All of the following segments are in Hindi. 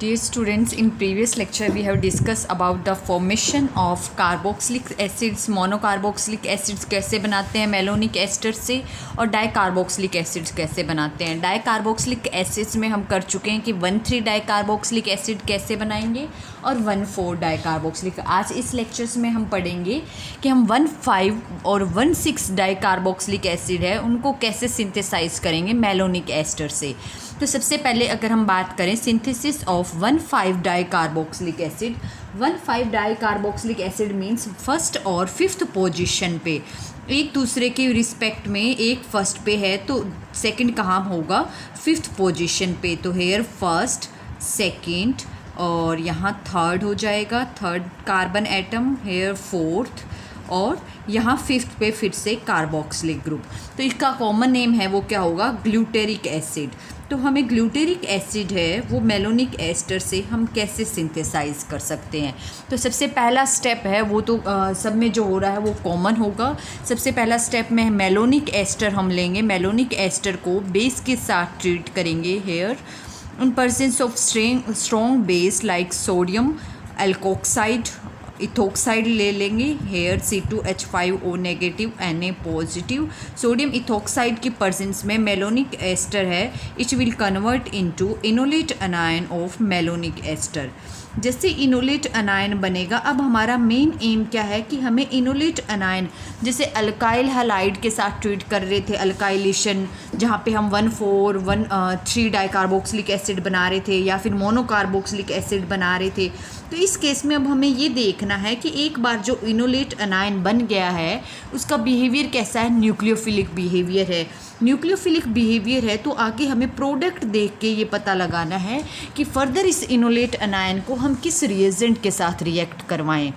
Dear students, in previous lecture we have discussed about the formation of carboxylic acids, monocarboxylic acids कैसे बनाते हैं मेलोनिक एस्टर से, और डाइकार्बोक्सिलिक एसिड्स कैसे बनाते हैं। डाइकार्बोक्सिलिक एसिड्स में हम कर चुके हैं कि 1,3 डाइकार्बोक्सिलिक एसिड कैसे बनाएंगे और 1,4 डाइकार्बोक्सिलिक। आज इस लेक्चर्स में हम पढ़ेंगे कि हम 1,5 और 1,6 डाइकार्बोक्सिलिक एसिड है उनको कैसे सिंथेसाइज करेंगे मेलोनिक एस्टर से। तो सबसे पहले अगर हम बात करें synthesis of 1,5 dicarboxylic acid, 1,5 dicarboxylic acid means first और फिफ्थ पोजीशन पे एक दूसरे के रिस्पेक्ट में, एक फर्स्ट पे है तो सेकंड कहाँ होगा, फिफ्थ पोजीशन पे। तो हेयर फर्स्ट, सेकंड और यहाँ थर्ड हो जाएगा, third carbon atom, here fourth और यहाँ फिफ्थ पे फिर से कार्बोक्सिलिक ग्रुप। तो इसका कॉमन नेम है वो क्या होगा, ग्लूटेरिक एसिड। तो हमें ग्लूटेरिक एसिड है वो मेलोनिक एस्टर से हम कैसे सिंथेसाइज कर सकते हैं। तो सबसे पहला स्टेप है वो तो सब में जो हो रहा है वो कॉमन होगा। सबसे पहला स्टेप में मेलोनिक एस्टर हम लेंगे, मेलोनिक एस्टर को बेस के साथ ट्रीट करेंगे। Here in presence of strong base like sodium alkoxide, ethoxide ले लेंगे। Here C2H5O negative Na positive. Sodium ethoxide की प्रेजेंस में मेलोनिक एस्टर है, it will convert into enolate anion of malonic ester. जैसे इनोलेट अनायन बनेगा, अब हमारा मेन एम क्या है कि हमें इनोलेट अनायन, जैसे अल्काइल हैलाइड के साथ ट्रीट कर रहे थे, अल्काइलेशन जहाँ पे हम 1,4,1,3 डाइकार्बोक्सिलिक एसिड बना रहे थे या फिर मोनोकार्बोक्सिलिक एसिड बना रहे थे। तो इस केस में अब हमें ये देखना है कि एक बार जो इनोलेट अनायन बन गया है उसका बिहेवियर कैसा है, न्यूक्लियोफिलिक बिहेवियर है। न्यूक्लियोफिलिक बिहेवियर है तो आगे हमें प्रोडक्ट देख के ये पता लगाना है कि फर्दर इस इनोलेट अनायन को हम किस रिएजेंट के साथ रिएक्ट करवाएं।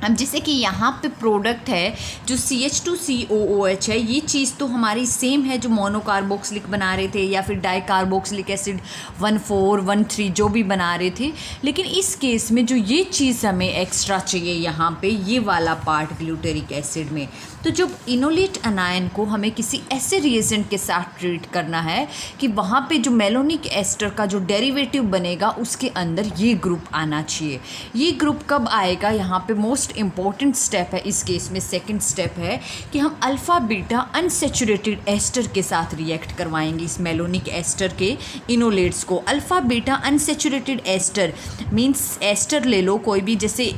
अब जैसे कि यहाँ पे प्रोडक्ट है जो CH2COOH है, ये चीज़ तो हमारी सेम है जो मोनोकार्बोक्सिलिक बना रहे थे या फिर डाइकार्बोक्सिलिक एसिड 1,4 1,3 जो भी बना रहे थे। लेकिन इस केस में जो ये चीज़ हमें एक्स्ट्रा चाहिए यहाँ पे, ये वाला पार्ट ग्लूटेरिक एसिड में। तो जब इनोलेट अनायन को हमें किसी ऐसे रिएजेंट के साथ ट्रीट करना है कि वहाँ पे जो मेलोनिक एस्टर का जो डेरिवेटिव बनेगा उसके अंदर ये ग्रुप आना चाहिए। ये ग्रुप कब आएगा, यहाँ पे मोस्ट इम्पॉर्टेंट स्टेप है इस केस में, सेकंड स्टेप है कि हम अल्फ़ा बीटा अनसेचुरेटेड एस्टर के साथ रिएक्ट करवाएंगे इस मेलोनिक एस्टर के इनोलेट्स को। Alpha beta unsaturated ester means ester ले लो कोई भी, जैसे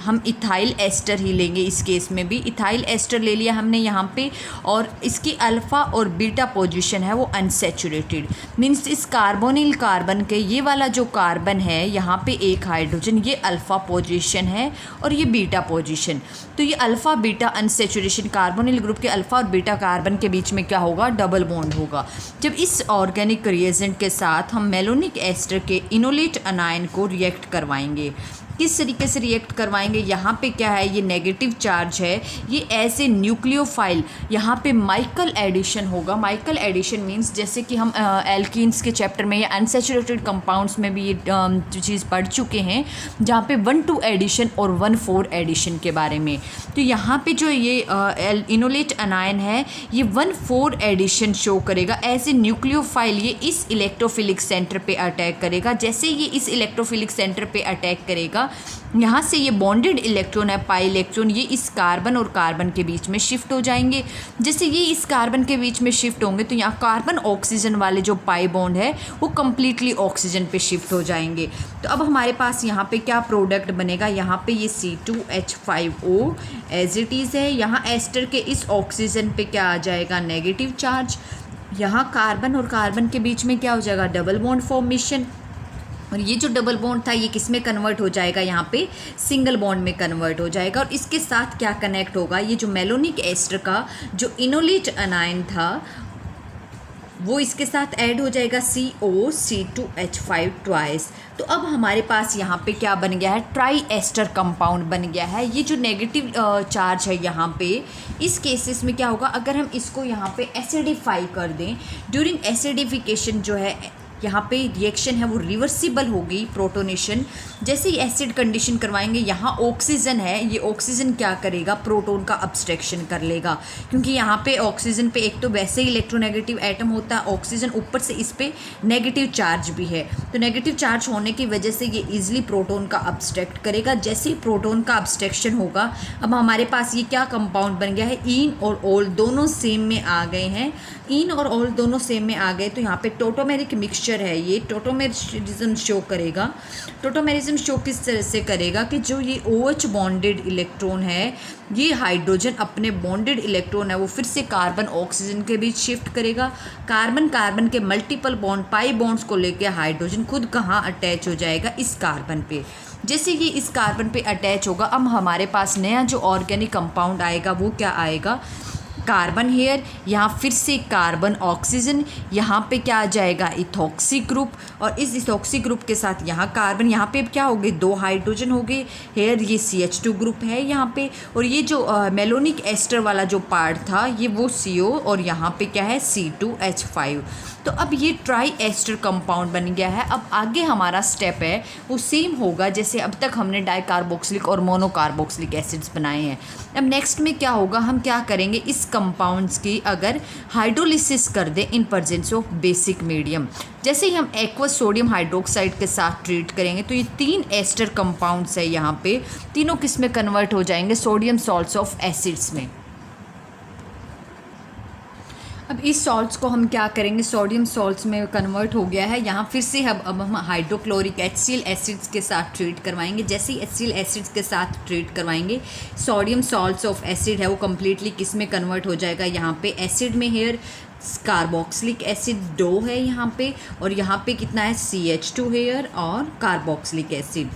हम इथाइल एस्टर ही लेंगे। इस केस में भी इथाइल एस्टर ले लिया हमने यहाँ पे, और इसकी अल्फ़ा और बीटा पोजीशन है वो अनसेचुरेटेड, मीन्स इस कार्बोनिल कार्बन के ये वाला जो कार्बन है यहाँ पे एक हाइड्रोजन, ये अल्फ़ा पोजीशन है और ये बीटा पोजीशन। तो ये alpha beta unsaturation, carbonyl group के अल्फ़ा और बीटा कार्बन के बीच में क्या होगा, डबल बॉन्ड होगा। जब इस ऑर्गेनिक रिएजेंट के साथ हम मेलोनिक एस्टर के इनोलेट अनायन को रिएक्ट करवाएंगे, किस तरीके से रिएक्ट करवाएंगे, यहाँ पे क्या है, ये नेगेटिव चार्ज है, ये ऐसे न्यूक्लियोफाइल, यहाँ पे माइकल एडिशन होगा। माइकल एडिशन मीन्स जैसे कि हम एल्कीन्स के चैप्टर में या अनसेचुरेटेड कंपाउंड्स में भी ये जो चीज़ पढ़ चुके हैं, जहाँ पे 1,2 एडिशन और 1,4 एडिशन के बारे में। तो यहाँ पे जो ये इनोलेट अनायन है ये 1,4 एडिशन शो करेगा एज ए न्यूक्लियोफाइल। ये इस इलेक्ट्रोफिलिक सेंटर पे अटैक करेगा। जैसे ये इस इलेक्ट्रोफिलिक सेंटर पे अटैक करेगा, यहाँ से ये बॉन्डेड इलेक्ट्रॉन है, पाई इलेक्ट्रॉन, ये इस कार्बन और कार्बन के बीच में शिफ्ट हो जाएंगे। जैसे ये इस कार्बन के बीच में शिफ्ट होंगे तो यहाँ कार्बन ऑक्सीजन वाले जो पाई बॉन्ड है वो कम्प्लीटली ऑक्सीजन पे शिफ्ट हो जाएंगे। तो अब हमारे पास यहाँ पे क्या प्रोडक्ट बनेगा, यहाँ पे ये C2H5O एज इट इज़ है। यहाँ एस्टर के इस ऑक्सीजन पे क्या आ जाएगा, नेगेटिव चार्ज। यहाँ कार्बन और कार्बन के बीच में क्या हो जाएगा, डबल बॉन्ड फॉर्मेशन। और ये जो डबल बॉन्ड था ये किस में कन्वर्ट हो जाएगा, यहाँ पे सिंगल बॉन्ड में कन्वर्ट हो जाएगा। और इसके साथ क्या कनेक्ट होगा, ये जो मेलोनिक एस्टर का जो इनोलेट अनायन था वो इसके साथ ऐड हो जाएगा COC2H5 ट्वाइस। तो अब हमारे पास यहाँ पे क्या बन गया है, ट्राई एस्टर कंपाउंड बन गया है। ये जो नेगेटिव चार्ज है यहाँ पे, इस केसेस में क्या होगा, अगर हम इसको यहाँ पे एसिडिफाई कर दें, ड्यूरिंग एसिडिफिकेशन जो है यहाँ पे रिएक्शन है वो रिवर्सिबल होगी प्रोटोनेशन। जैसे ही एसिड कंडीशन करवाएंगे, यहाँ ऑक्सीजन है, ये ऑक्सीजन क्या करेगा, प्रोटोन का अब्स्ट्रैक्शन कर लेगा, क्योंकि यहाँ पे ऑक्सीजन पे एक तो वैसे ही इलेक्ट्रोनेगेटिव एटम होता है, ऑक्सीजन ऊपर से इस पे नेगेटिव चार्ज भी है, तो नेगेटिव चार्ज होने की वजह से ये इजीली प्रोटोन का अब्स्ट्रैक्ट करेगा। जैसे ही प्रोटोन का अब्स्ट्रैक्शन होगा, अब हमारे पास ये क्या कंपाउंड बन गया है, इन और ऑल दोनों सेम में आ गए हैं, इन और ऑल दोनों सेम में आ गए, तो यहाँ पे टोटोमेरिक मिक्सचर है, ये टोटोमेरिज्म शो करेगा। टोटोमेरिज्म शो किस तरह से करेगा कि जो ये OH बॉन्डेड इलेक्ट्रॉन है, ये हाइड्रोजन अपने बॉन्डेड इलेक्ट्रॉन है वो फिर से कार्बन ऑक्सीजन के बीच शिफ्ट करेगा। कार्बन कार्बन के मल्टीपल बॉन्ड, पाई बॉन्ड्स को लेकर हाइड्रोजन खुद कहाँ अटैच हो जाएगा, इस कार्बन पे। जैसे ये इस कार्बन पे अटैच होगा, अब हमारे पास नया जो ऑर्गेनिक कंपाउंड आएगा वो क्या आएगा, कार्बन हेयर, यहाँ फिर से कार्बन ऑक्सीजन, यहाँ पे क्या आ जाएगा, इथॉक्सी ग्रुप, और इस इथॉक्सी ग्रुप के साथ यहाँ कार्बन, यहाँ पे क्या हो गए, 2 हाइड्रोजन हो गए, हेयर ये CH2 ग्रुप है यहाँ पे, और ये जो मेलोनिक एस्टर वाला जो पार्ट था ये वो CO, और यहाँ पे क्या है C2H5। तो अब ये ट्राई एस्टर कंपाउंड बन गया है। अब आगे हमारा स्टेप है वो सेम होगा जैसे अब तक हमने डाइकार्बोक्सिलिक और मोनोकार्बोक्सिलिक एसिड्स बनाए हैं। अब नेक्स्ट में क्या होगा, हम क्या करेंगे, इस कंपाउंड्स की अगर हाइड्रोलिसिस कर दें इन प्रेजेंस ऑफ बेसिक मीडियम, जैसे ही हम एक्वस सोडियम हाइड्रोक्साइड के साथ ट्रीट करेंगे तो ये 3 एस्टर कंपाउंड्स है, यहाँ पे तीनों किस में कन्वर्ट हो जाएंगे, सोडियम सॉल्ट्स ऑफ एसिड्स में। अब इस सॉल्ट्स को हम क्या करेंगे, सोडियम सॉल्ट्स में कन्वर्ट हो गया है, यहाँ फिर से अब हम हाइड्रोक्लोरिक HCl एसिड्स के साथ ट्रीट करवाएंगे। जैसे ही HCl एसिड्स के साथ ट्रीट करवाएंगे, सोडियम सॉल्ट्स ऑफ एसिड है वो कम्प्लीटली किस में कन्वर्ट हो जाएगा, यहाँ पे एसिड में हेयर कार्बोक्सिलिक एसिड 2 है यहाँ पे, और यहाँ पे कितना है CH2 हेयर और कार्बोक्सिलिक एसिड।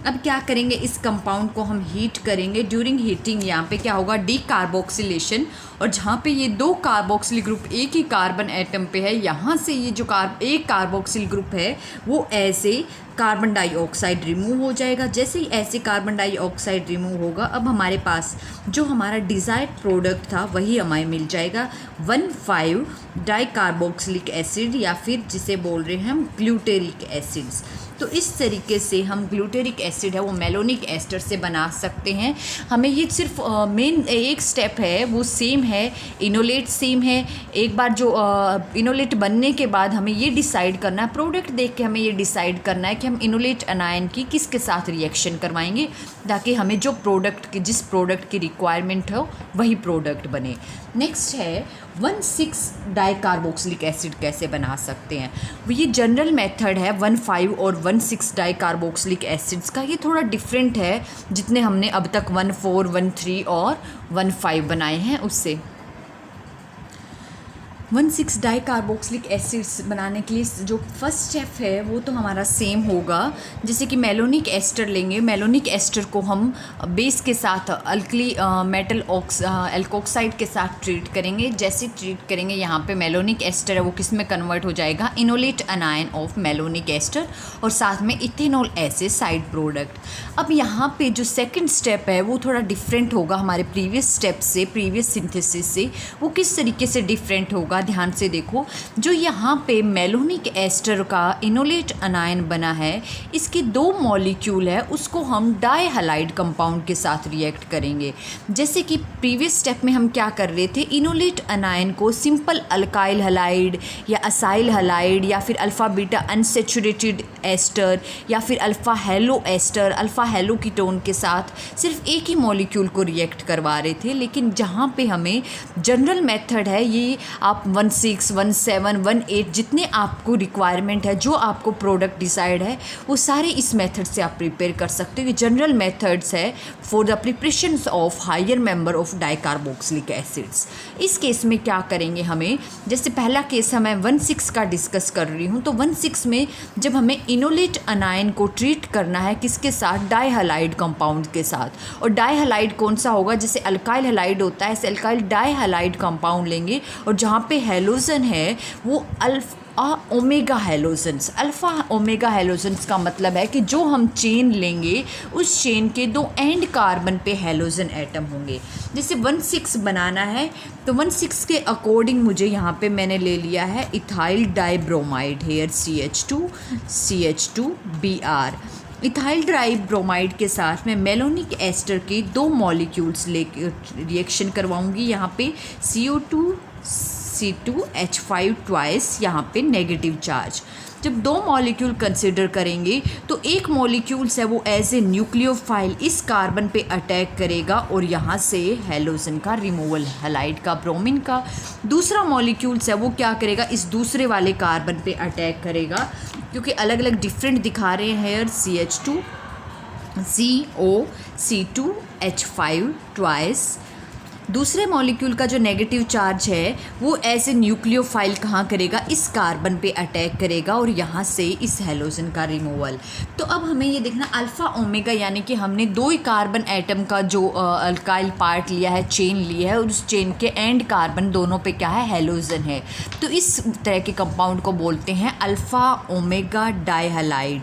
अब क्या करेंगे, इस कंपाउंड को हम हीट करेंगे। ड्यूरिंग हीटिंग यहाँ पे क्या होगा, डीकार्बोक्सिलेशन, और जहाँ पे ये 2 कार्बोक्सिल ग्रुप एक ही कार्बन एटम पे है, यहाँ से ये जो एक कार्बोक्सिल ग्रुप है वो ऐसे कार्बन डाइऑक्साइड रिमूव हो जाएगा। जैसे ही ऐसे कार्बन डाइऑक्साइड रिमूव होगा, अब हमारे पास जो हमारा डिज़ायर्ड प्रोडक्ट था वही हमें मिल जाएगा, 1,5 डाइकार्बोक्सिलिक एसिड, या फिर जिसे बोल रहे हैं हम ग्लूटेरिक एसिड्स। तो इस तरीके से हम ग्लूटेरिक एसिड है वो मेलोनिक एस्टर से बना सकते हैं। हमें ये सिर्फ मेन एक स्टेप है वो सेम है, इनोलेट सेम है। एक बार जो इनोलेट बनने के बाद हमें ये डिसाइड करना है, प्रोडक्ट देख के हमें ये डिसाइड करना है कि हम इनोलेट अनायन की किसके साथ रिएक्शन करवाएंगे, ताकि हमें जो प्रोडक्ट की जिस प्रोडक्ट की रिक्वायरमेंट हो वही प्रोडक्ट बने। नेक्स्ट है 1,6 डाइकार्बोक्सिलिक एसिड कैसे बना सकते हैं। ये जनरल मेथड है 1,5 और 1,6 डाइकार्बोक्सिलिक एसिड्स का, ये थोड़ा डिफरेंट है जितने हमने अब तक 1,4, 1,3 और 1,5 बनाए हैं उससे। 1,6 डाइकार्बोक्सिलिक एसिड्स बनाने के लिए जो फर्स्ट स्टेप है वो तो हमारा सेम होगा, जैसे कि मेलोनिक एस्टर लेंगे। मेलोनिक एस्टर को हम बेस के साथ अल्कली मेटल एल्कोक्साइड के साथ ट्रीट करेंगे। जैसे ट्रीट करेंगे यहाँ पे मेलोनिक एस्टर है वो किस में कन्वर्ट हो जाएगा, enolate anion of malonic ester, और साथ में इथेनॉल ऐसे साइड प्रोडक्ट। अब यहाँ पे जो सेकेंड स्टेप है वो थोड़ा डिफरेंट होगा हमारे प्रीवियस स्टेप से, प्रीवियस सिंथेसिस से। वो किस तरीके से डिफरेंट होगा, ध्यान से देखो। जो यहाँ पे मेलोनिक एस्टर का इनोलेट अनायन बना है, इसके 2 मॉलिक्यूल है उसको हम डाई हैलाइड कंपाउंड के साथ रिएक्ट करेंगे। जैसे कि प्रीवियस स्टेप में हम क्या कर रहे थे, इनोलेट अनायन को सिंपल अल्काइल हैलाइड या असाइल हैलाइड या फिर अल्फ़ा बीटा अनसेचुरेटेड एस्टर या फिर alpha halo ester, alpha halo ketone के साथ सिर्फ एक ही मॉलिक्यूल को रिएक्ट करवा रहे थे। लेकिन जहाँ पे हमें जनरल मेथड है, ये आप 1,6, 1,7, 1,8 जितने आपको रिक्वायरमेंट है, जो आपको प्रोडक्ट डिसाइड है, वो सारे इस मेथड से आप प्रिपेयर कर सकते हो। ये जनरल मेथड्स है for the preparation of higher member of dicarboxylic acids. इस केस में क्या करेंगे, हमें जैसे पहला केस है मैं 1,6 का डिस्कस कर रही हूँ, तो 1,6 में जब हमें इनोलेट अनायन को ट्रीट करना है किसके साथ, डाई हैलाइड कंपाउंड के साथ। और डाई हैलाइड कौन सा होगा, जैसे अल्काइल हैलाइड होता है ऐसे अल्काइल डाई हैलाइड कंपाउंड लेंगे, और जहाँ पे हेलोजन है वो alpha omega halogens. Alpha omega halogens का मतलब है कि जो हम चेन लेंगे उस चेन के दो एंड कार्बन पे हेलोजन एटम होंगे। जैसे 1,6 बनाना है तो 1,6 के अकॉर्डिंग मुझे यहाँ पे मैंने ले लिया है ethyl dibromide, here CH2Br। Ethyl dibromide के साथ मैं मेलोनिक एस्टर के दो मॉलिक्यूल्स लेके रिएक्शन करवाऊंगी। यहाँ पे CO2C2H5 ट्वाइस, यहाँ पे नेगेटिव चार्ज। जब दो मॉलिक्यूल कंसिडर करेंगे तो एक मॉलिक्यूल्स है वो एज ए न्यूक्लियोफाइल इस कार्बन पे अटैक करेगा और यहाँ से हेलोजन का रिमूवल, हैलाइड का, ब्रोमीन का। दूसरा मॉलिक्यूल्स है वो क्या करेगा, इस दूसरे वाले कार्बन पे अटैक करेगा, क्योंकि अलग अलग डिफरेंट दिखा रहे हैं हेयर CH2CO C2H5 ट्वाइस। दूसरे मॉलिक्यूल का जो नेगेटिव चार्ज है वो एज ए न्यूक्लियोफाइल कहाँ करेगा, इस कार्बन पे अटैक करेगा और यहाँ से इस हेलोजन का रिमूवल। तो अब हमें ये देखना अल्फ़ा ओमेगा, यानी कि हमने दो ही कार्बन एटम का जो अल्काइल पार्ट लिया है, चेन ली है, और उस चेन के एंड कार्बन दोनों पे क्या है, हेलोजन है। तो इस तरह के कंपाउंड को बोलते हैं अल्फ़ा ओमेगा डाइहैलाइड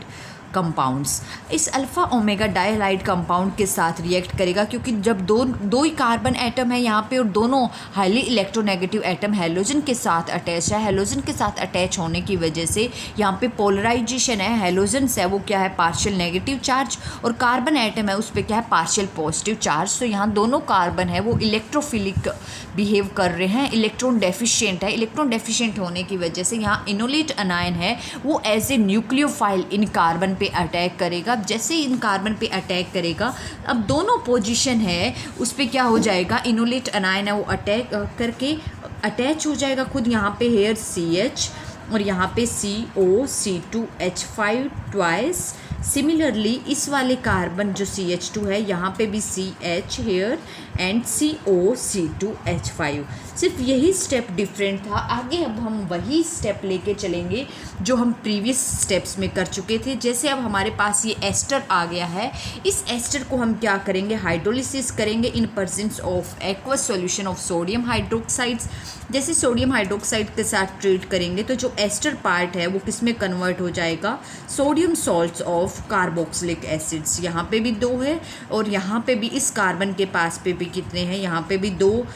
कंपाउंड्स। इस अल्फ़ा ओमेगा डाइहैलाइड कंपाउंड के साथ रिएक्ट करेगा, क्योंकि जब दो ही कार्बन एटम है यहाँ पे और दोनों हाईली इलेक्ट्रोनेगेटिव एटम हेलोजन के साथ अटैच है। हेलोजन के साथ अटैच होने की वजह से यहाँ पे पोलराइजेशन है, हेलोजन्स है वो क्या है, पार्शियल नेगेटिव चार्ज, और कार्बन एटम है उस पर क्या है, पार्शियल पॉजिटिव चार्ज। तो यहाँ दोनों कार्बन है वो इलेक्ट्रोफिलिक बिहेव कर रहे हैं, इलेक्ट्रॉन डेफिशिएंट है। इलेक्ट्रॉन डेफिशिएंट होने की वजह से यहाँ इनोलेट अनायन है वो एज ए न्यूक्लियोफाइल इन कार्बन पे अटैक करेगा। जैसे इन कार्बन पे अटैक करेगा, अब दोनों पोजीशन है उस पे क्या हो जाएगा, इनोलेट अनायन है वो अटैक करके अटैच हो जाएगा खुद यहाँ पे हेयर CH और यहाँ पे CO2C2H5 ट्वाइस। सिमिलरली इस वाले कार्बन जो CH2 है यहाँ पे भी CH हेयर एंड CO2C2H5। सिर्फ यही स्टेप डिफरेंट था। आगे अब हम वही स्टेप लेके चलेंगे जो हम प्रीवियस स्टेप्स में कर चुके थे। जैसे अब हमारे पास ये एस्टर आ गया है, इस एस्टर को हम क्या करेंगे, हाइड्रोलिसिस करेंगे इन presence of aqueous solution of sodium hydroxides. जैसे सोडियम हाइड्रोक्साइड के साथ ट्रीट करेंगे तो जो एस्टर पार्ट है वो किस में कन्वर्ट हो जाएगा, sodium salts of carboxylic acids. यहाँ पे भी दो है और यहाँ पे भी इस कार्बन के पास पे भी कितने हैं, यहाँ पे भी दो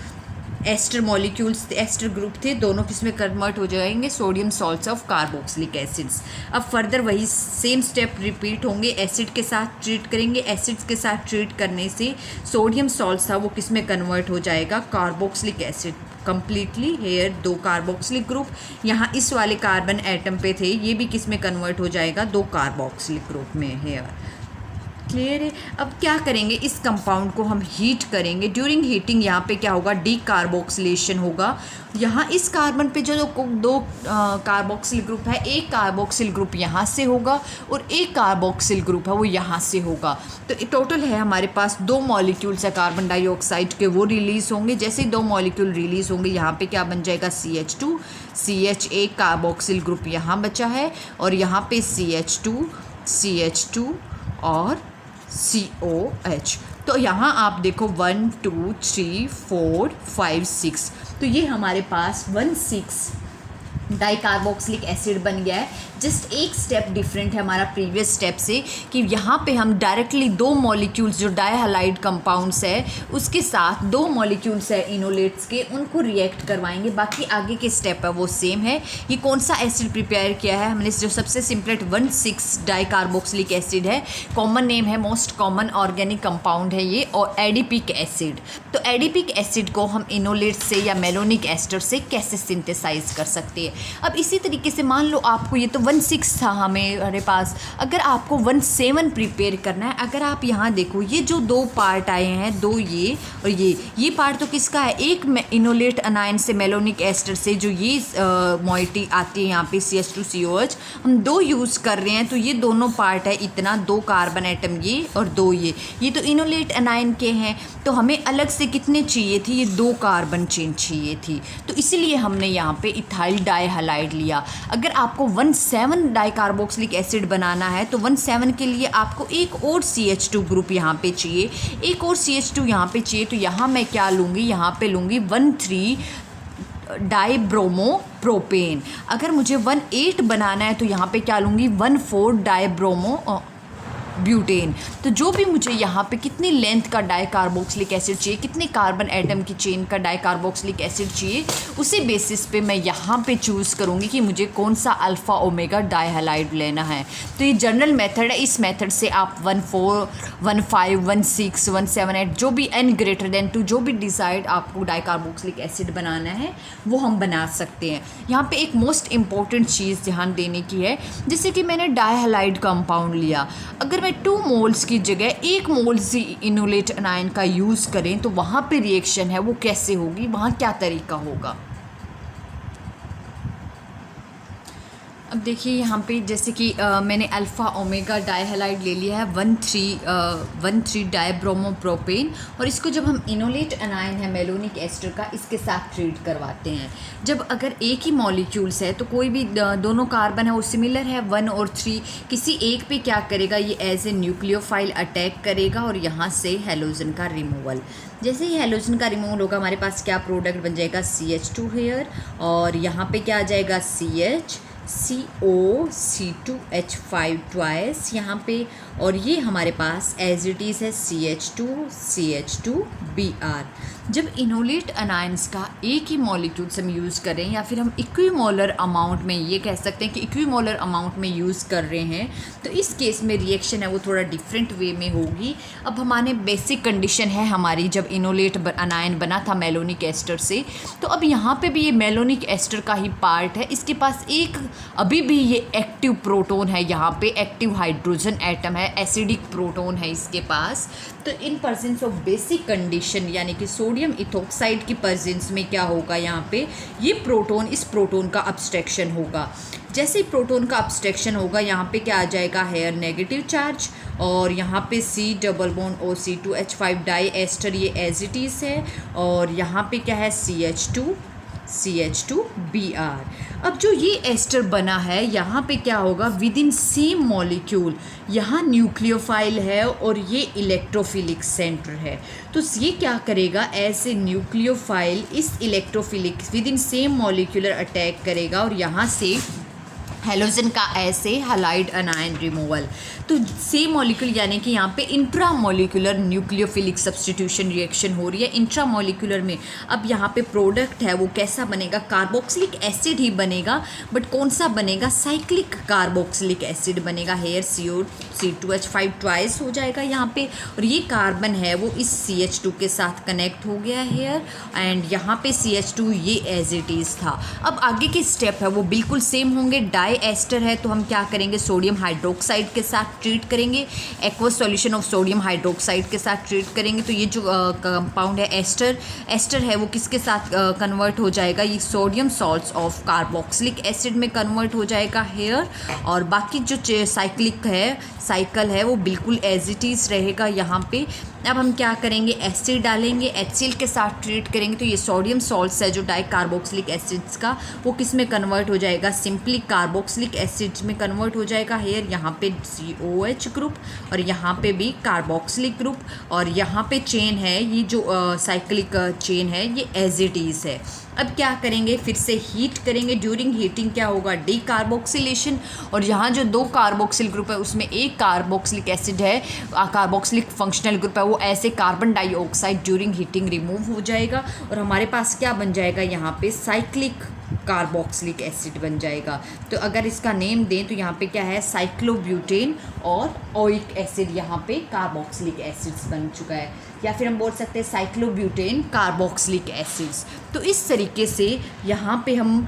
एस्टर मॉलिक्यूल्स, एस्टर ग्रुप थे, दोनों किस में कन्वर्ट हो जाएंगे, sodium salts of carboxylic acids. अब फर्दर वही सेम स्टेप रिपीट होंगे, एसिड के साथ ट्रीट करेंगे। एसिड्स के साथ ट्रीट करने से सोडियम सॉल्ट्स था वो किस में कन्वर्ट हो जाएगा, कार्बोक्सिलिक एसिड कम्प्लीटली। हेयर दो कार्बोक्सिलिक ग्रुप यहाँ इस वाले कार्बन एटम पे थे, ये भी किस में कन्वर्ट हो जाएगा, दो कार्बोक्सिलिक ग्रुप में। हेयर क्लियर है। अब क्या करेंगे, इस कंपाउंड को हम हीट करेंगे। ड्यूरिंग हीटिंग यहाँ पे क्या होगा, डी कार्बोक्सिलेशन होगा। यहाँ इस कार्बन पे जो दो कार्बोक्सिल ग्रुप है, एक कार्बोक्सिल ग्रुप यहाँ से होगा और एक कार्बोक्सिल ग्रुप है वो यहाँ से होगा। तो टोटल है हमारे पास दो मॉलिक्यूल्स है कार्बन डाइऑक्साइड के, वो रिलीज़ होंगे। जैसे दो मॉलिक्यूल रिलीज़ होंगे यहाँ पे क्या बन जाएगा, CH2 CH, एक कार्बोक्सिल ग्रुप यहाँ बचा है और यहाँ पे CH2 CH2 और COH। तो यहाँ आप देखो 1 2 3 4 5 6, तो ये हमारे पास 1,6 डाइकार्बोक्सिलिक एसिड बन गया है। जस्ट एक स्टेप डिफरेंट है हमारा प्रीवियस स्टेप से कि यहाँ पे हम डायरेक्टली दो मॉलिक्यूल्स जो डाइहैलाइड कंपाउंड्स है उसके साथ दो मॉलिक्यूल्स है इनोलेट्स के, उनको रिएक्ट करवाएंगे। बाकी आगे के स्टेप है वो सेम है। ये कौन सा एसिड प्रिपेयर किया है हमने, जो सबसे सिंपलेट 1,6 डाइकार्बोक्सिलिक एसिड है, कॉमन नेम है, मोस्ट कॉमन ऑर्गेनिक कंपाउंड है ये, और एडिपिक एसिड। तो एडिपिक एसिड को हम इनोलेट्स से या मेलोनिक एस्टर से कैसे सिंथेसाइज कर सकते हैं। अब इसी तरीके से मान लो आपको ये तो 1,6 था हमारे पास, अगर आपको 1,7 प्रिपेयर करना है, अगर आप यहाँ देखो ये जो दो पार्ट आए हैं, दो ये और ये पार्ट तो किसका है, एक इनोलेट अनायन से मेलोनिक एस्टर से जो ये मॉइटी आती है यहाँ पे CH2COH हम दो यूज़ कर रहे हैं। तो ये दोनों पार्ट है इतना, दो कार्बन एटम ये और दो ये तो इनोलेट अनायन के हैं। तो हमें अलग से कितने चाहिए थी, ये दो कार्बन चेन चाहिए थी, तो इसीलिए हमने यहाँ पे इथाइल डाइहैलाइड लिया। अगर आपको 1,7 डाइकार्बोक्सिलिक एसिड बनाना है तो 1,7 के लिए आपको एक और CH2 ग्रुप यहाँ पे चाहिए, एक और CH2 यहाँ पे चाहिए। तो यहाँ मैं क्या लूँगी, यहाँ पे लूँगी 1,3 डाईब्रोमोप्रोपेन। अगर मुझे 1,8 बनाना है तो यहाँ पे क्या लूँगी, 1,4 डाईब्रोमो ब्यूटेन। तो जो भी मुझे यहाँ पे कितनी लेंथ का डाईकार्बोक्सिलिक एसिड चाहिए, कितने कार्बन एटम की चेन का डाईकार्बोक्सिलिक एसिड चाहिए, उसी बेसिस पे मैं यहाँ पे चूज़ करूँगी कि मुझे कौन सा अल्फ़ा ओमेगा डाईहैलाइड लेना है। तो ये जनरल मेथड है। इस मेथड से आप 1,4, 1,5, 1,6, 1,7, 8 जो भी n greater than 2 जो भी डिज़ायर्ड आपको डाईकार्बोक्सिलिक एसिड बनाना है वो हम बना सकते हैं। यहाँ पे एक मोस्ट इम्पॉर्टेंट चीज़ ध्यान देने की है, जैसे कि मैंने डाईहैलाइड कंपाउंड लिया, अगर मैं 2 मोल्स की जगह 1 मोल्स इनोलेट अनायन का यूज़ करें तो वहाँ पे रिएक्शन है वो कैसे होगी, वहाँ क्या तरीका होगा। अब देखिए यहाँ पे जैसे कि मैंने अल्फ़ा ओमेगा डाईहैलाइड ले लिया है 1,3 डाईब्रोमोप्रोपेन, और इसको जब हम इनोलेट अनायन है मेलोनिक एस्टर का, इसके साथ ट्रीट करवाते हैं। जब अगर एक ही मॉलिक्यूल्स है तो कोई भी दोनों कार्बन है वो सिमिलर है 1 और 3, किसी एक पे क्या करेगा, ये एज ए न्यूक्लियोफाइल अटैक करेगा और यहाँ से हेलोजन का रिमूवल। जैसे ही हेलोजन का रिमूवल होगा हमारे पास क्या प्रोडक्ट बन जाएगा, CH2 हेयर, और यहाँ पे क्या आ जाएगा CH, CO, C2H5 ट्वाइस यहाँ पे, और ये हमारे पास एज इट इज़ है CH2, CH2Br। जब इनोलेट अनायंस का एक ही मॉलिक्यूल्स हम यूज़ करें या फिर हम इक्विमोलर अमाउंट में, ये कह सकते हैं कि इक्विमोलर अमाउंट में यूज़ कर रहे हैं, तो इस केस में रिएक्शन है वो थोड़ा डिफरेंट वे में होगी। अब हमारे बेसिक कंडीशन है हमारी, जब इनोलेट अनायन बना था मेलोनिक एस्टर से, तो अब यहाँ पे भी ये मेलोनिक एस्टर का ही पार्ट है, इसके पास एक अभी भी ये एक्टिव प्रोटोन है, यहाँ पे एक्टिव हाइड्रोजन एटम है, एसिडिक प्रोटोन है इसके पास। तो इन प्रेजेंस ऑफ बेसिक कंडीशन यानी कि सोडियम इथोक्साइड की प्रेजेंस में क्या होगा, यहाँ पे ये प्रोटोन इस प्रोटोन का अब्स्ट्रैक्शन होगा। जैसे ही प्रोटोन का अब्स्ट्रैक्शन होगा यहाँ पे क्या आ जाएगा, हेयर नेगेटिव चार्ज, और यहाँ पे C double bond O C2H5 di ester ये एज इट इज़ है, और यहाँ पे क्या है CH2Br। अब जो ये एस्टर बना है यहाँ पे क्या होगा, विद इन सेम मॉलिक्यूल, यहाँ न्यूक्लियोफाइल है और ये इलेक्ट्रोफिलिक सेंटर है, तो ये क्या करेगा, ऐसे न्यूक्लियोफाइल इस electrophilic with in same molecular attack करेगा और यहाँ से हेलोजन का ऐसे हैलाइड अनायन रिमूवल। तो सेम मॉलिक्यूल यानी कि यहाँ पे intra molecular nucleophilic substitution reaction हो रही है इंट्रा मॉलिक्यूलर में। अब यहाँ पे प्रोडक्ट है वो कैसा बनेगा, कार्बोक्सिलिक एसिड ही बनेगा, बट कौन सा बनेगा, साइक्लिक कार्बोक्सिलिक एसिड बनेगा। हेयर C2H5 ट्वाइस हो जाएगा यहाँ पे, और ये कार्बन है वो इस CH2 के साथ कनेक्ट हो गया हेयर, एंड यहाँ पे CH2 ये एज इट इज़ था। अब आगे के स्टेप है वो बिल्कुल सेम होंगे। डाई एस्टर है तो हम क्या करेंगे, सोडियम हाइड्रोक्साइड के साथ ट्रीट करेंगे, aqueous solution of sodium hydroxide के साथ ट्रीट करेंगे। तो ये जो कंपाउंड है एस्टर है वो किसके साथ कन्वर्ट हो जाएगा, ये sodium salts of carboxylic acid में कन्वर्ट हो जाएगा हेयर, और बाकी जो साइकिल है वो बिल्कुल एज इट इज़ रहेगा यहाँ पे। अब हम क्या करेंगे, एसिड डालेंगे, HCl के साथ ट्रीट करेंगे, तो ये सोडियम सॉल्ट्स है जो डाई कार्बोक्सिलिक एसिड्स का, वो किस में कन्वर्ट हो जाएगा, सिंपली कार्बोक्सिलिक एसिड्स में कन्वर्ट हो जाएगा हेयर। यहाँ पे COH ग्रुप और यहाँ पे भी कार्बोक्सिलिक ग्रुप, और यहाँ पे चेन है ये जो साइक्लिक चेन है ये एज इट इज़ है। अब क्या करेंगे, फिर से हीट करेंगे। ड्यूरिंग हीटिंग क्या होगा, डीकार्बोक्सिलेशन, और यहाँ जो 2 कार्बोक्सिल ग्रुप है उसमें एक कार्बोक्सिलिक एसिड है, कार्बोक्सिलिक फंक्शनल ग्रुप है, वो ऐसे carbon dioxide during heating remove हो जाएगा, और हमारे पास क्या बन जाएगा, यहाँ पे साइक्लिक कार्बोक्सिलिक एसिड बन जाएगा। तो अगर इसका नेम दें तो यहाँ पे क्या है, साइक्लोब्यूटेन और ओइक एसिड यहाँ पे कार्बोक्सिलिक एसिड्स बन चुका है, या फिर हम बोल सकते हैं साइक्लोब्यूटेन कार्बोक्सिलिक एसिड्स। तो इस तरीके से यहाँ पे हम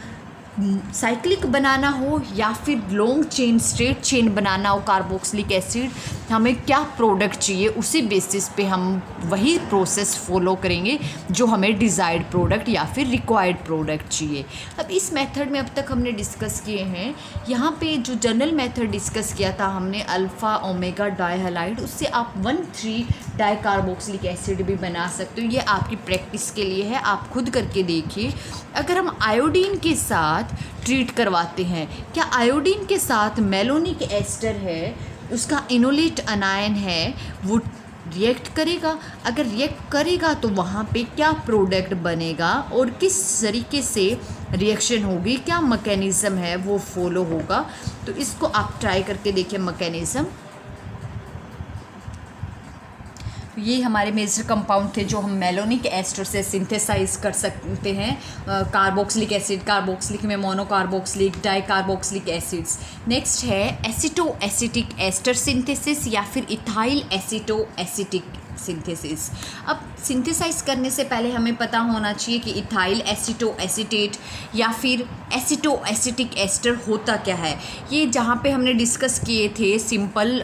साइक्लिक बनाना हो या फिर लॉन्ग चेन स्ट्रेट चेन बनाना हो कार्बोक्सिलिक एसिड, हमें क्या प्रोडक्ट चाहिए उसी बेसिस पे हम वही प्रोसेस फॉलो करेंगे जो हमें डिज़ायर्ड प्रोडक्ट या फिर रिक्वायर्ड प्रोडक्ट चाहिए। अब इस मेथड में अब तक हमने डिस्कस किए हैं, यहाँ पे जो जनरल मेथड डिस्कस किया था हमने अल्फ़ा ओमेगा डाईहैलाइड, उससे आप 1,3 डाईकार्बोक्सिलिक एसिड भी बना सकते हो। ये आपकी प्रैक्टिस के लिए है, आप खुद करके देखिए। अगर हम आयोडीन के साथ ट्रीट करवाते हैं, क्या आयोडीन के साथ मेलोनिक एस्टर है उसका इनोलेट अनायन है वो रिएक्ट करेगा। अगर रिएक्ट करेगा तो वहाँ पे क्या प्रोडक्ट बनेगा और किस तरीके से रिएक्शन होगी, क्या मैकेनिज़्म है वो फॉलो होगा। तो इसको आप ट्राई करके देखिए मैकेनिज़्म। ये हमारे मेजर कंपाउंड थे जो हम मेलोनिक एस्टर से सिंथेसाइज कर सकते हैं। कार्बोक्सिलिक एसिड, कार्बोक्सिलिक में monocarboxylic, di carboxylic acids. Next है एसिटो एसिटिक एस्टर सिंथेसिस या फिर इथाइल एसिटो एसिटिक सिंथेसिस। अब सिंथेसाइज करने से पहले हमें पता होना चाहिए कि इथाइल एसिटो एसिटेट या फिर एसिटो एसिटिक एस्टर होता क्या है। ये जहाँ पे हमने डिस्कस किए थे simple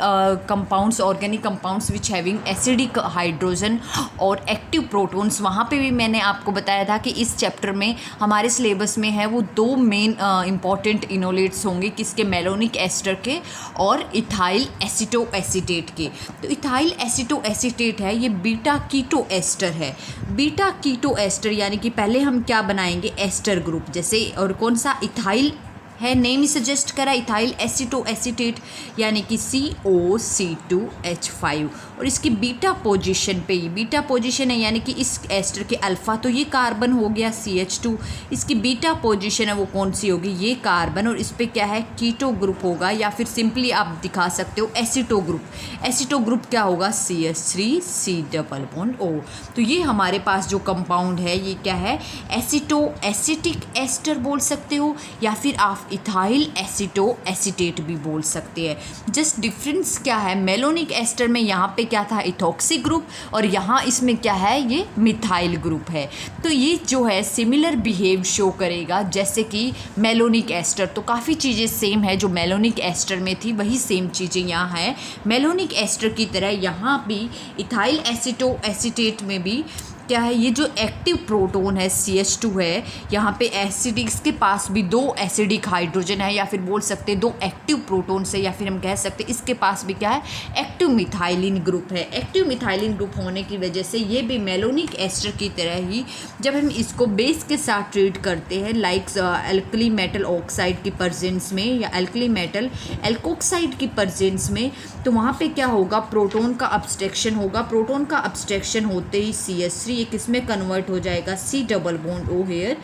compounds, organic compounds which having acidic hydrogen और एक्टिव प्रोटॉन्स, वहाँ पे भी मैंने आपको बताया था कि इस चैप्टर में हमारे सिलेबस में है वो दो मेन इंपॉर्टेंट इनोलेट्स होंगे, किसके, मेलोनिक एस्टर के और इथाइल एसिटो एसिटेट के। तो इथाइल एसिटो एसिटेट है ये बीटा कीटो एस्टर है। बीटा कीटो एस्टर यानी कि पहले हम क्या बनाएंगे, एस्टर ग्रुप, जैसे और कौन सा, इथाइल है, नेम ही सजेस्ट करा इथाइल एसिटो एसिटेट यानी कि COC2H5 और इसकी बीटा पोजीशन पे, ये बीटा पोजीशन है यानी कि इस एस्टर के अल्फ़ा तो ये कार्बन हो गया CH2, इसकी बीटा पोजीशन है वो कौन सी होगी, ये कार्बन, और इस पे क्या है, कीटो ग्रुप होगा या फिर सिंपली आप दिखा सकते हो एसिटो ग्रुप। एसिटो ग्रुप क्या होगा, CH3C+O। तो ये हमारे पास जो कंपाउंड है ये क्या है, एसिटो एसिटिक एस्टर बोल सकते हो या फिर आप इथाइल एसिटो एसिटेट भी बोल सकते हैं। जस्ट डिफरेंस क्या है, मेलोनिक एस्टर में यहाँ पे क्या था, इथॉक्सी ग्रुप, और यहाँ इसमें क्या है, ये मिथाइल ग्रुप है। तो ये जो है सिमिलर बिहेव शो करेगा जैसे कि मेलोनिक एस्टर। तो काफ़ी चीज़ें सेम है जो मेलोनिक एस्टर में थी वही सेम चीज़ें यहाँ है। मेलोनिक एस्टर की तरह यहाँ भी इथाइल एसिटो एसिटेट में भी क्या है, ये जो एक्टिव प्रोटॉन है CH2 है, यहाँ पे एसिडिक, इसके पास भी दो एसिडिक हाइड्रोजन है या फिर बोल सकते हैं दो एक्टिव प्रोटॉन से, या फिर हम कह सकते हैं इसके पास भी क्या है, एक्टिव मिथाइलिन ग्रुप है। एक्टिव मिथाइलिन ग्रुप होने की वजह से ये भी मेलोनिक एस्टर की तरह ही जब हम इसको बेस के साथ ट्रीट करते हैं, लाइक एल्कली मेटल ऑक्साइड की प्रेजेंस में या एल्कली मेटल एल्कोक्साइड की प्रेजेंस में, तो वहाँ पे क्या होगा, प्रोटॉन का अब्स्ट्रैक्शन होगा। प्रोटॉन का अब्स्ट्रैक्शन होते ही CH3 ये किस में कन्वर्ट हो जाएगा, C+O हेयर।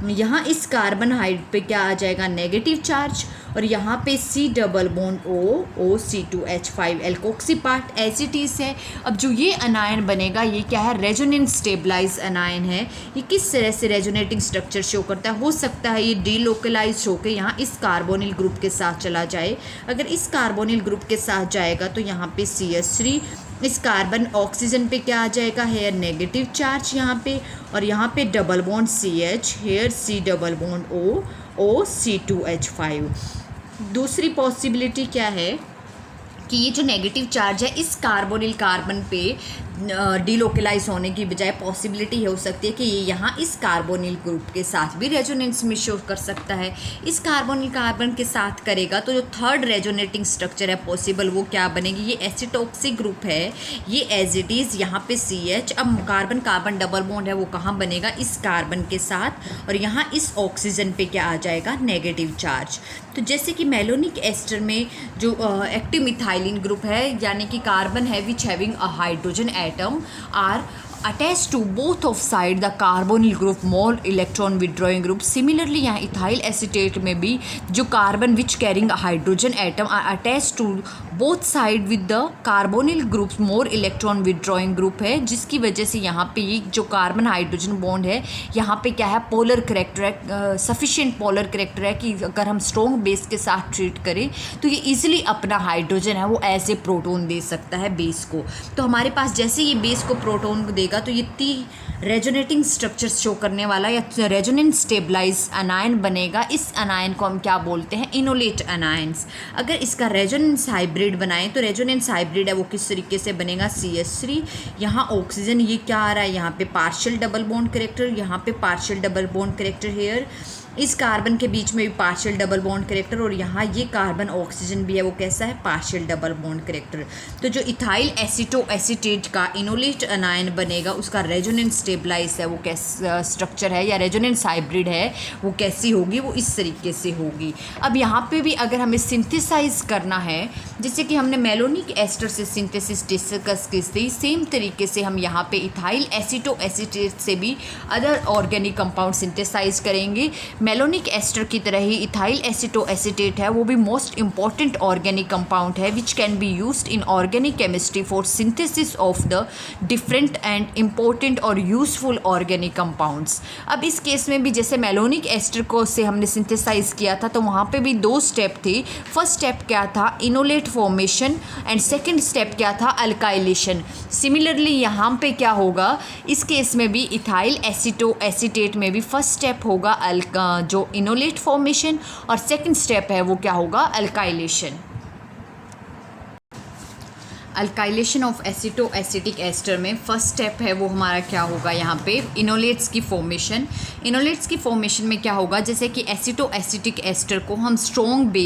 यहाँ इस कार्बन हाइड पे क्या आ जाएगा, नेगेटिव चार्ज, और यहाँ पे C+O C2H5 alkoxy part as it is है। अब जो ये अनायन बनेगा ये क्या है, रेजोनेंस स्टेबलाइज अनायन है। ये किस तरह से रेजोनेटिंग स्ट्रक्चर शो करता है, हो सकता है ये डीलोकलाइज होकर यहाँ इस कार्बोनिल ग्रुप के साथ चला जाए। अगर इस कार्बोनिल ग्रुप के साथ जाएगा तो यहाँ पे CH3, इस कार्बन ऑक्सीजन पे क्या आ जाएगा, हेयर नेगेटिव चार्ज यहाँ पे, और यहाँ पे double bond CH, hair C+O C2H5। दूसरी पॉसिबिलिटी क्या है कि ये जो नेगेटिव चार्ज है इस कार्बोनिल कार्बन पे डीलोकलाइज होने की बजाय पॉसिबिलिटी हो सकती है कि ये यहाँ इस कार्बोनिल ग्रुप के साथ भी रेजोनेंस में शो कर सकता है। इस कार्बोनिल कार्बन के साथ करेगा तो जो थर्ड रेजोनेटिंग स्ट्रक्चर है पॉसिबल वो क्या बनेगी, ये एसिटॉक्सी ग्रुप है, ये एज इट इज़ यहाँ पे CH। अब कार्बन कार्बन डबल बॉन्ड है वो कहाँ बनेगा, इस कार्बन के साथ, और यहाँ इस ऑक्सीजन पे क्या आ जाएगा, नेगेटिव चार्ज। तो जैसे कि मेलोनिक एस्टर में जो एक्टिव मिथाइलिन ग्रुप है यानी कि कार्बन है which having a hydrogen atom are attached to both of side the carbonyl group more electron withdrawing group. Similarly यहाँ इथाइल एसिटेट में भी जो carbon which carrying hydrogen atom are attached to both side with the carbonyl group more electron withdrawing group है, जिसकी वजह से यहाँ पे ये जो कार्बन हाइड्रोजन बॉन्ड है यहाँ पे क्या है, पोलर करेक्टर है, सफिशिएंट पोलर करेक्टर है कि अगर हम स्ट्रॉन्ग बेस के साथ ट्रीट करें तो ये इजीली अपना हाइड्रोजन है वो एज ए प्रोटोन दे सकता है बेस को। तो हमारे पास जैसे ये बेस को प्रोटोन देगा तो ये रेजोनेटिंग स्ट्रक्चर शो करने वाला या रेजोनेंस स्टेबलाइज अनायन बनेगा। इस अनायन को हम क्या बोलते हैं, इनोलेट अनायंस। अगर इसका रेजोनेंस हाइब्रिड बनाएं तो रेजोनेंस हाइब्रिड है वो किस तरीके से बनेगा, CH3, यहाँ ऑक्सीजन, ये क्या आ रहा है, यहाँ पे पार्शियल डबल बॉन्ड करेक्टर, यहाँ पे partial double bond character here, इस कार्बन के बीच में भी पार्शियल डबल बॉन्ड कैरेक्टर, और यहाँ ये कार्बन ऑक्सीजन भी है वो कैसा है, पार्शियल डबल बॉन्ड कैरेक्टर। तो जो इथाइल एसीटोएसीटेट का इनोलेट अनायन बनेगा उसका रेजोनेंस स्टेबलाइज है वो कैसा स्ट्रक्चर है, या रेजोनेंस हाइब्रिड है वो कैसी होगी, वो इस तरीके से होगी। अब यहाँ पे भी अगर हमें सिंथेसाइज करना है, जैसे कि हमने मेलोनिक एस्टर से सिंथेसिस डिस्कस की थी, सेम तरीके से हम यहाँ पे इथाइल एसीटोएसीटेट से भी अदर ऑर्गेनिक कंपाउंड सिंथेसाइज करेंगे। मेलोनिक एस्टर की तरह ही इथाइल एसीटोएसीटेट है वो भी मोस्ट इंपॉर्टेंट ऑर्गेनिक कंपाउंड है which can be used in organic chemistry for synthesis of the different and important और यूजफुल ऑर्गेनिक कंपाउंड्स। अब इस केस में भी जैसे मेलोनिक एस्टर को से हमने सिंथेसाइज किया था तो वहाँ पे भी 2 स्टेप थे। फर्स्ट स्टेप क्या था, enolate formation, and second step क्या था, अल्काइलेशन। सिमिलरली यहाँ पे क्या होगा, इस केस में भी इथाइल एसीटोएसीटेट में भी फर्स्ट स्टेप होगा जो इनोलेट फॉर्मेशन, और सेकेंड स्टेप है वो क्या होगा, alkylation. Alkylation of acetoacetic ester में फर्स्ट स्टेप है वो हमारा क्या होगा, यहाँ पे इनोलेट्स की फॉर्मेशन। इनोलेट्स की फॉर्मेशन में क्या होगा, जैसे कि एसीटोएसिटिक एस्टर को हम स्ट्रॉन्ग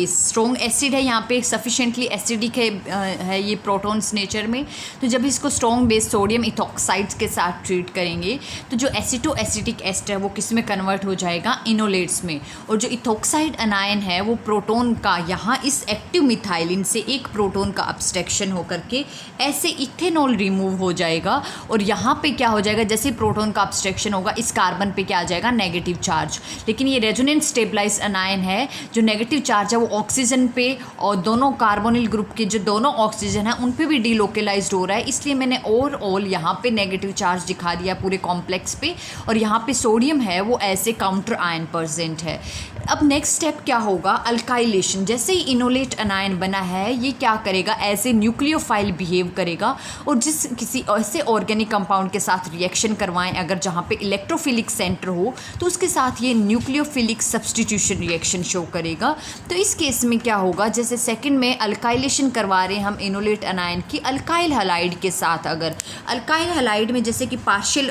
एसिड है, यहाँ पे सफिशेंटली एसिडिक है ये प्रोटॉन्स नेचर में, तो जब इसको स्ट्रॉन्ग बेस सोडियम इथॉक्साइड्स के साथ ट्रीट करेंगे तो जो एसीटोएसिटिक एस्टर वो किस में कन्वर्ट हो जाएगा, इनोलेट्स में। और जो इथॉक्साइड अनायन है वो प्रोटोन का यहाँ इस एक्टिव मिथाइलिन से एक प्रोटोन का अब्स्ट्रैक्शन होकर के ऐसे इथेनॉल रिमूव हो जाएगा, और यहाँ पे क्या हो जाएगा, जैसे प्रोटॉन का अब्स्ट्रैक्शन होगा इस कार्बन पे क्या आ जाएगा, नेगेटिव चार्ज। लेकिन ये रेजोनेंस स्टेबलाइज अनायन है, जो नेगेटिव चार्ज है वो ऑक्सीजन पे और दोनों कार्बोनिल ग्रुप के जो दोनों ऑक्सीजन है उन पे भी डीलोकलाइज्ड हो रहा है, इसलिए मैंने ओवरऑल यहाँ पे नेगेटिव चार्ज दिखा दिया पूरे कॉम्प्लेक्स पे। और यहाँ पे सोडियम है वो ऐसे काउंटर आयन प्रेजेंट है। अब नेक्स्ट स्टेप क्या होगा, अल्काइलेशन। जैसे ही इनोलेट अनायन बना है ये क्या करेगा, ऐसे न्यूक्लियोफाइल बिहेव करेगा, और जिस किसी ऐसे ऑर्गेनिक कंपाउंड के साथ रिएक्शन करवाएं अगर जहाँ पे इलेक्ट्रोफिलिक सेंटर हो तो उसके साथ ये न्यूक्लियोफिलिक सब्सटीट्यूशन रिएक्शन शो करेगा। तो इस केस में क्या होगा, जैसे सेकंड में अल्काइलेशन करवा रहे हैं हम इनोलेट अनायन की अल्काइल हैलाइड के साथ, अगर अल्काइल हैलाइड में जैसे कि पार्शियल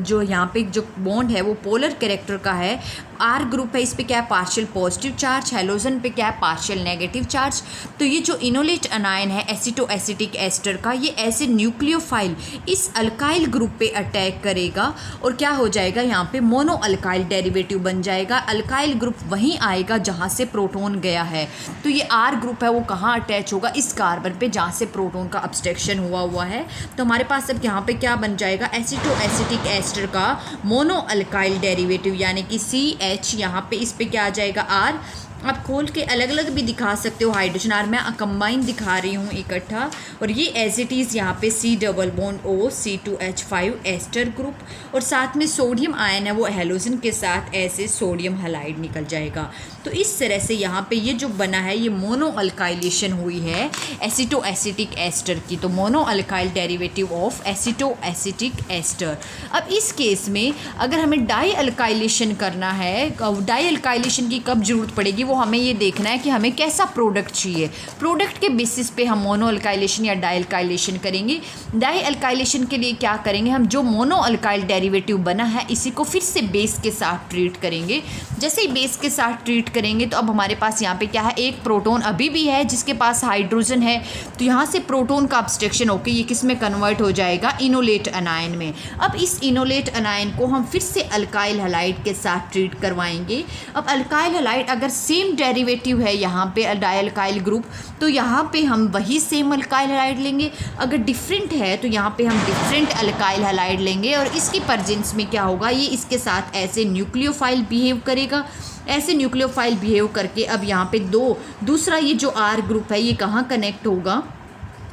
जो यहाँ पे जो बॉन्ड है वो पोलर कैरेक्टर का है, आर ग्रुप है, इस पे क्या है, पार्शियल पॉजिटिव चार्ज, हेलोजन पे क्या है, पार्शियल नेगेटिव चार्ज। तो ये जो इनोलेट अनायन है एसीटोएसिटिक एस्टर का, ये ऐसे न्यूक्लियोफाइल इस अल्काइल ग्रुप पे अटैक करेगा और क्या हो जाएगा, यहाँ पे मोनो अल्काइल डेरिवेटिव बन जाएगा। अल्काइल ग्रुप वहीं आएगा जहाँ से प्रोटॉन गया है। तो ये आर ग्रुप है वो कहाँ अटैच होगा, इस कार्बन पे जहाँ से प्रोटॉन का अब्स्ट्रैक्शन हुआ है। तो हमारे पास अब यहाँ पे क्या बन जाएगा, एसीटोएसिटिक एस्टर का मोनो अल्काइल डेरिवेटिव यानी कि CH, यहाँ पे इस पे क्या आ जाएगा, R। आप खोल के अलग अलग भी दिखा सकते हो हाइड्रोजन आर, मैं कंबाइन दिखा रही हूँ इकट्ठा। और ये एज इट इज़ यहाँ पे C double bond O C2H5 ester group, और साथ में सोडियम आयन है वो हेलोजन के साथ ऐसे सोडियम हैलाइड निकल जाएगा। तो इस तरह से यहाँ पे ये जो बना है ये मोनो अल्काइलेशन हुई है एसीटोएसिटिक एस्टर की। तो mono alkyl derivative of acetoacetic ester. अब इस केस में अगर हमें डाई अल्काइलेशन करना है, डाई अल्काइलेशन की कब जरूरत पड़ेगी वो हमें ये देखना है कि हमें कैसा प्रोडक्ट चाहिए। प्रोडक्ट के बेसिस पे हम मोनो अल्काइलेशन या डाई अल्काइलेशन करेंगे। डाई अल्काइलेशन के लिए क्या करेंगे, हम जो मोनो अल्काइल डेरिवेटिव बना है इसी को फिर से बेस के साथ ट्रीट करेंगे। जैसे ही बेस के साथ ट्रीट करेंगे तो अब हमारे पास यहाँ पे क्या है, एक प्रोटॉन अभी भी है जिसके पास हाइड्रोजन है, तो यहाँ से प्रोटॉन का अब्स्ट्रैक्शन होकर ये किस में कन्वर्ट हो जाएगा, इनोलेट अनायन में। अब इस इनोलेट अनायन को हम फिर से अल्काइल हैलाइड के साथ ट्रीट करवाएंगे। अब अल्काइल हैलाइड अगर सेम डेरिवेटिव है यहाँ पे डाइअल्काइल ग्रुप, तो यहाँ पे हम वही सेम अल्काइल हैलाइड लेंगे। अगर डिफरेंट है तो यहाँ पे हम डिफरेंट अल्काइल हैलाइड लेंगे, और इसकी प्रेजेंस में क्या होगा, ये इसके साथ ऐसे न्यूक्लियोफाइल बिहेव करेगा। ऐसे न्यूक्लियोफाइल बिहेव करके अब यहाँ पे दूसरा ये जो आर ग्रुप है ये कहाँ कनेक्ट होगा,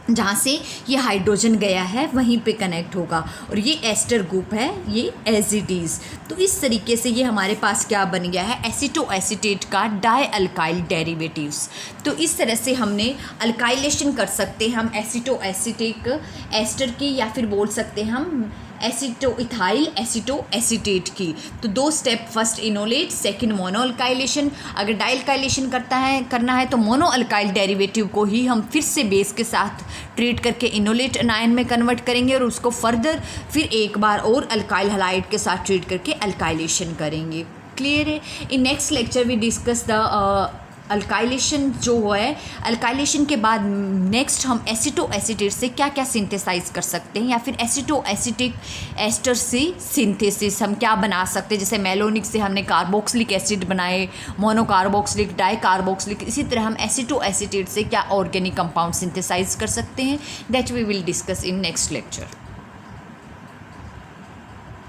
जहाँ से ये हाइड्रोजन गया है वहीं पे कनेक्ट होगा, और ये एस्टर ग्रुप है ये एज इट इज़। तो इस तरीके से ये हमारे पास क्या बन गया है, एसीटोएसिटेट का डाई अल्काइल डेरिवेटिव्स। तो इस तरह से हमने अल्काइलेशन कर सकते हैं हम एसीटोएसिटिक एस्टर की, या फिर बोल सकते हैं हम इथाइल एसीटोएसिटेट की। तो 2 step, first enolate, second mono alkylation. अगर डाइअल्काइलेशन करना है तो मोनो अल्काइल डेरिवेटिव को ही हम फिर से बेस के साथ ट्रीट करके इनोलेट अनायन में कन्वर्ट करेंगे, और उसको फर्दर फिर एक बार और अल्काइल हैलाइड के साथ ट्रीट करके अल्काइलेशन करेंगे। क्लियर है। In next lecture we discuss the alkylation जो है, अल्काइलेशन के बाद नेक्स्ट हम एसिटो एसिटेट से क्या क्या सिंथेसाइज कर सकते हैं, या फिर एसिटो एसिटिक एस्टर से सिंथेसिस हम क्या बना सकते हैं। जैसे मेलोनिक से हमने कार्बोक्सिलिक एसिड बनाए, मोनोकार्बोक्सिलिक, डाइकार्बोक्सिलिक, इसी तरह हम एसिटो एसिटेट से क्या ऑर्गेनिक कंपाउंड सिंथेसाइज कर सकते हैं। That we will discuss in next lecture.